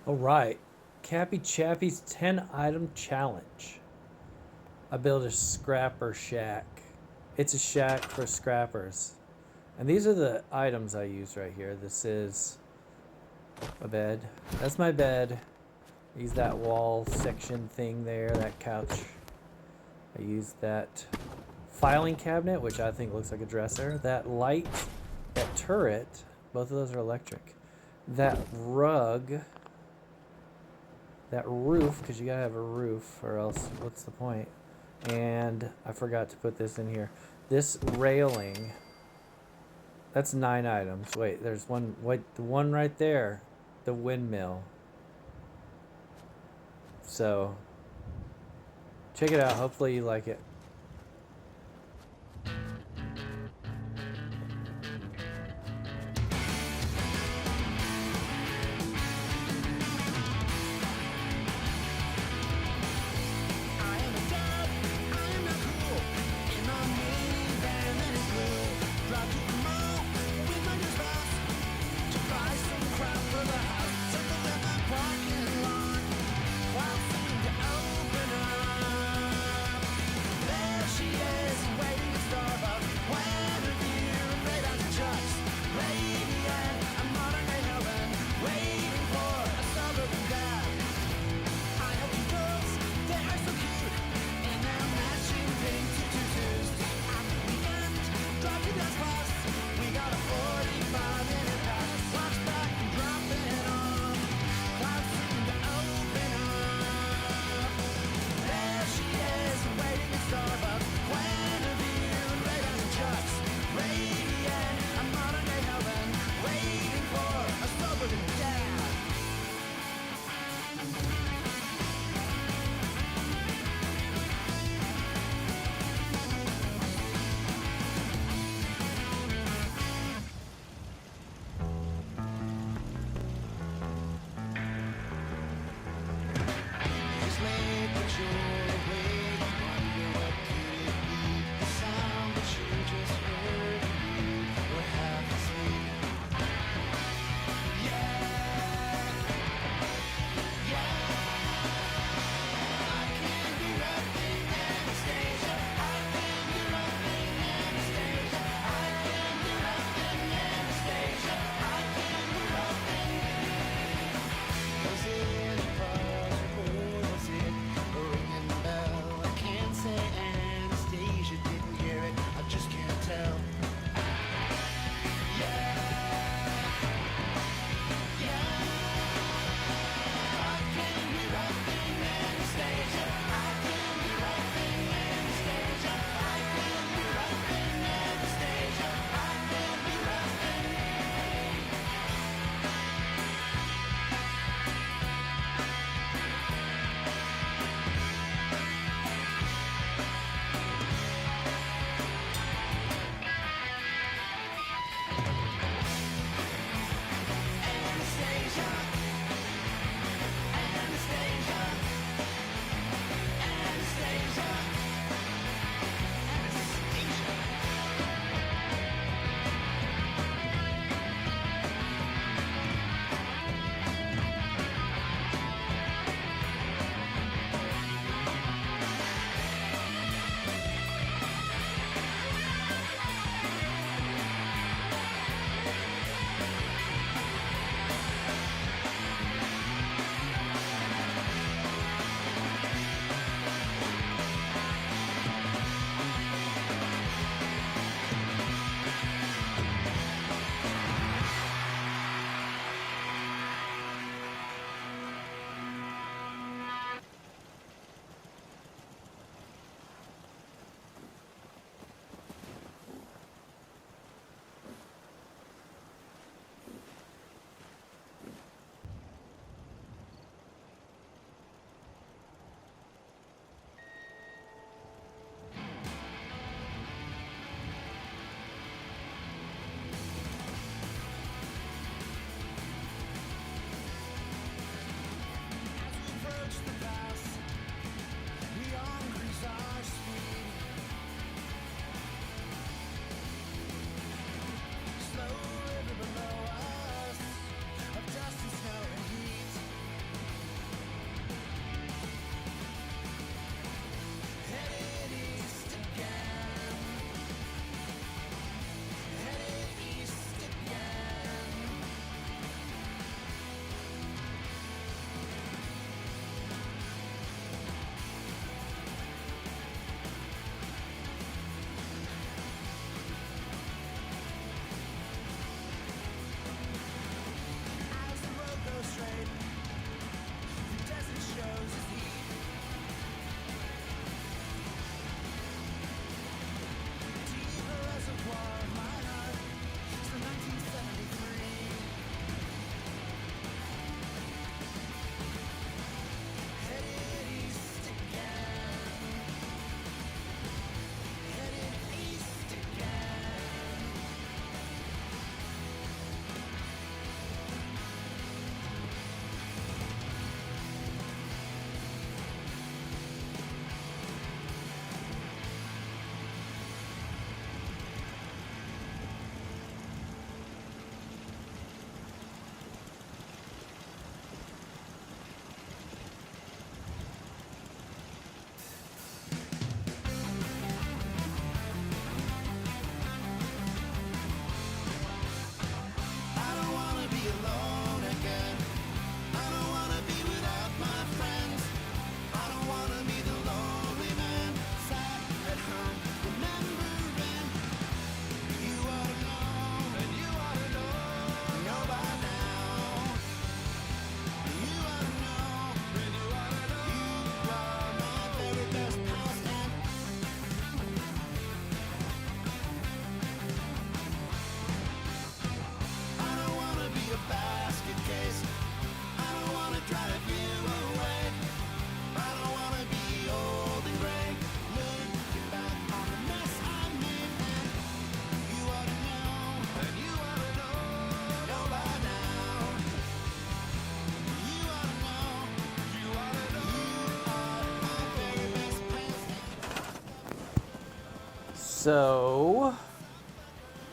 All right, Cappy Chappy's 10 item challenge. I built a scrapper shack. It's a shack for scrappers. And these are the items I use right here. This is a bed. That's my bed. I use that wall section thing there, that couch. I use that filing cabinet, which I think looks like a dresser. That light, that turret, both of those are electric. That rug, that roof, because you gotta have a roof or else what's the point? And I forgot to put this in here. This railing, that's 9 items. Wait, there's one, wait, the one right there, the windmill. So, check it out. Hopefully you like it. So,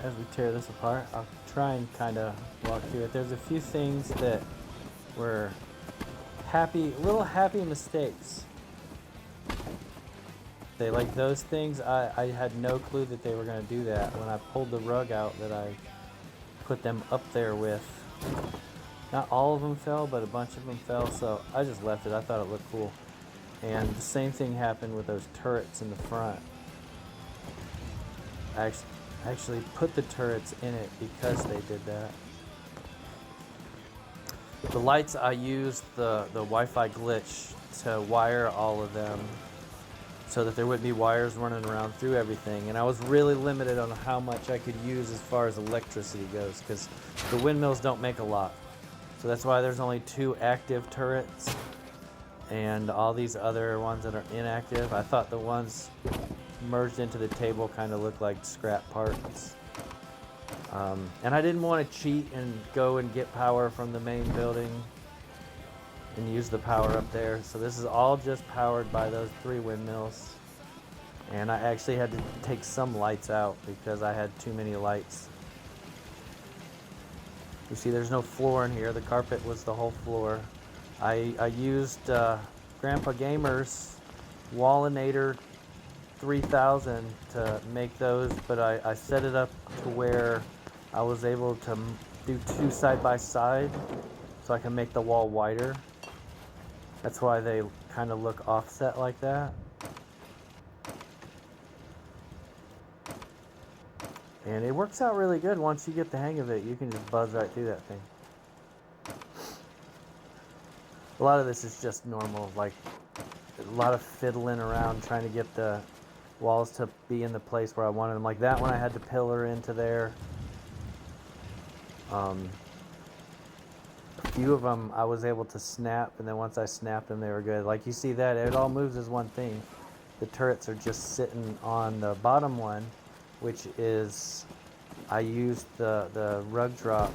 as we tear this apart, I'll try and kind of walk through it. There's a few things that were little happy mistakes. They like those things, I had no clue that they were going to do that. When I pulled the rug out that I put them up there with, not all of them fell, but a bunch of them fell, so I just left it. I thought it looked cool. And the same thing happened with those turrets in the front. I actually put the turrets in it because they did that. The lights, I used the Wi-Fi glitch to wire all of them so that there wouldn't be wires running around through everything. And I was really limited on how much I could use as far as electricity goes, because the windmills don't make a lot. So that's why there's only 2 active turrets and all these other ones that are inactive. I thought the ones merged into the table kind of looked like scrap parts. And I didn't want to cheat and go and get power from the main building and use the power up there. So this is all just powered by those 3 windmills. And I actually had to take some lights out because I had too many lights. You see there's no floor in here. The carpet was the whole floor. I used Grandpa Gamer's Wallinator 3000 to make those, but I set it up to where I was able to do 2 side by side so I can make the wall wider. That's why they kind of look offset like that. And it works out really good. Once you get the hang of it, you can just buzz right through that thing. A lot of this is just normal, like a lot of fiddling around trying to get the walls to be in the place where I wanted them. Like that one I had to pillar into there. A few of them I was able to snap, and then once I snapped them, they were good. Like you see that, it all moves as one thing. The turrets are just sitting on the bottom one, which is, I used the rug drop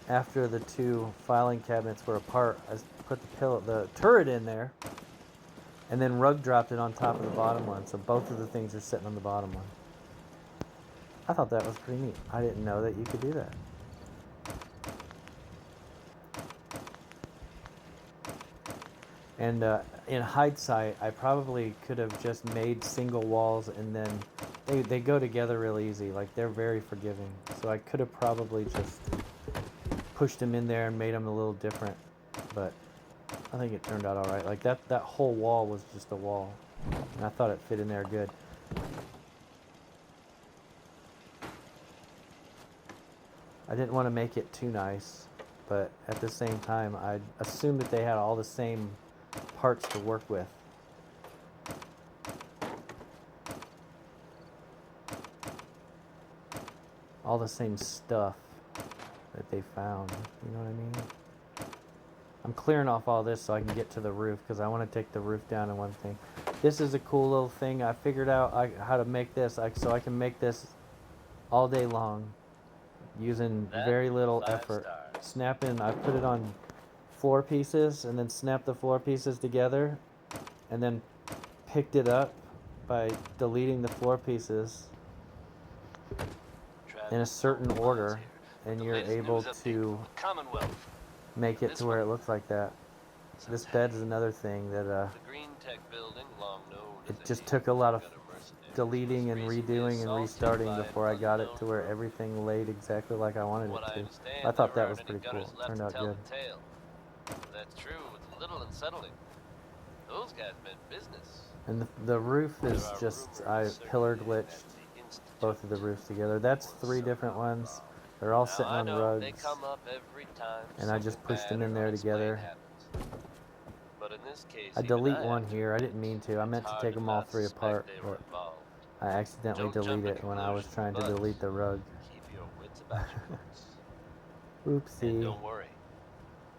after the 2 filing cabinets were apart. I put the turret in there, and then rug dropped it on top of the bottom one. So both of the things are sitting on the bottom one. I thought that was pretty neat. I didn't know that you could do that. And in hindsight, I probably could have just made single walls, and then they go together real easy. Like they're very forgiving. So I could have probably just pushed them in there and made them a little different. But I think it turned out all right. Like that whole wall was just a wall, and I thought it fit in there good. I didn't want to make it too nice, but at the same time, I assumed that they had all the same parts to work with. All the same stuff that they found, you know what I mean? I'm clearing off all this so I can get to the roof, because I want to take the roof down in one thing. This is a cool little thing. I figured out how to make this, so I can make this all day long using very little effort. Snapping, I put it on floor pieces and then snapped the floor pieces together, and then picked it up by deleting the floor pieces in a certain order, and you're able to make it to where it looks like that. This bed is another thing that it just took a lot of deleting and redoing and restarting before I got it to where everything laid exactly like I wanted it to. I thought that was pretty cool. It turned out good. That's true. It's a little unsettling. Those guys meant business. And the roof is just, I pillar glitched both of the roofs together. That's 3 different ones. They're all sitting on rugs. And I just pushed them in there together. But in this case, I delete one here. I didn't mean to. I meant to take them all 3 apart, but I accidentally deleted it when I was trying to delete the rug. Keep your wits about you, folks. Oopsie. And don't worry.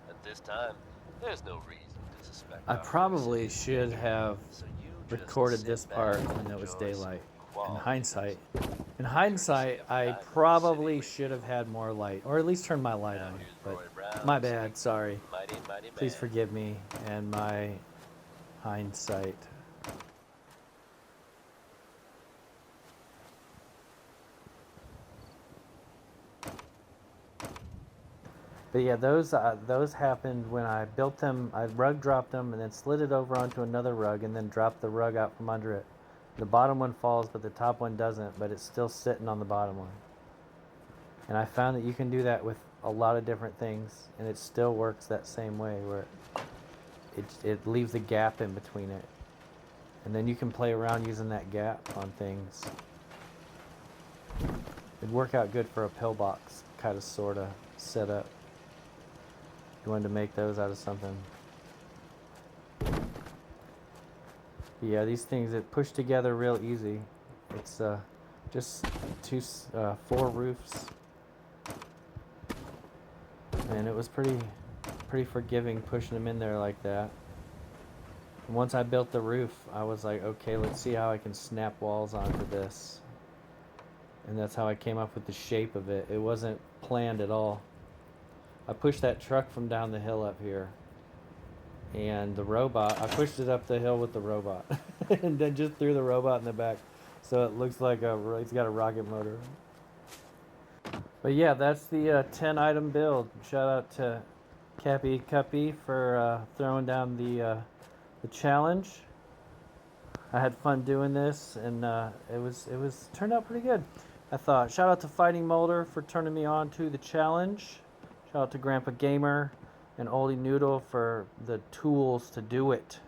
At this time, there's no reason to suspect. I probably should have recorded this part when it was daylight. In hindsight, I probably should have had more light, or at least turned my light on, but my bad, sorry. Please forgive me and my hindsight. But yeah, those happened when I built them. I rug dropped them and then slid it over onto another rug and then dropped the rug out from under it. The bottom one falls, but the top one doesn't. But it's still sitting on the bottom one. And I found that you can do that with a lot of different things, and it still works that same way, where it leaves a gap in between it, and then you can play around using that gap on things. It'd work out good for a pillbox kind of sorta setup. You wanted to make those out of something. Yeah, these things that push together real easy. It's just 4 roofs, and it was pretty forgiving pushing them in there like that. And once I built the roof, I was like, okay, let's see how I can snap walls onto this. And that's how I came up with the shape of it. It wasn't planned at all. I pushed that truck from down the hill up here, and the robot, I pushed it up the hill with the robot and then just threw the robot in the back so it looks like it's got a rocket motor. But yeah, that's the 10 item build. Shout out to Cappy Chappy for throwing down the challenge. I had fun doing this, and it was turned out pretty good. I thought. Shout out to Fighting Molder for turning me on to the challenge. Shout out to Grandpa Gamer and Oldie Noodle for the tools to do it.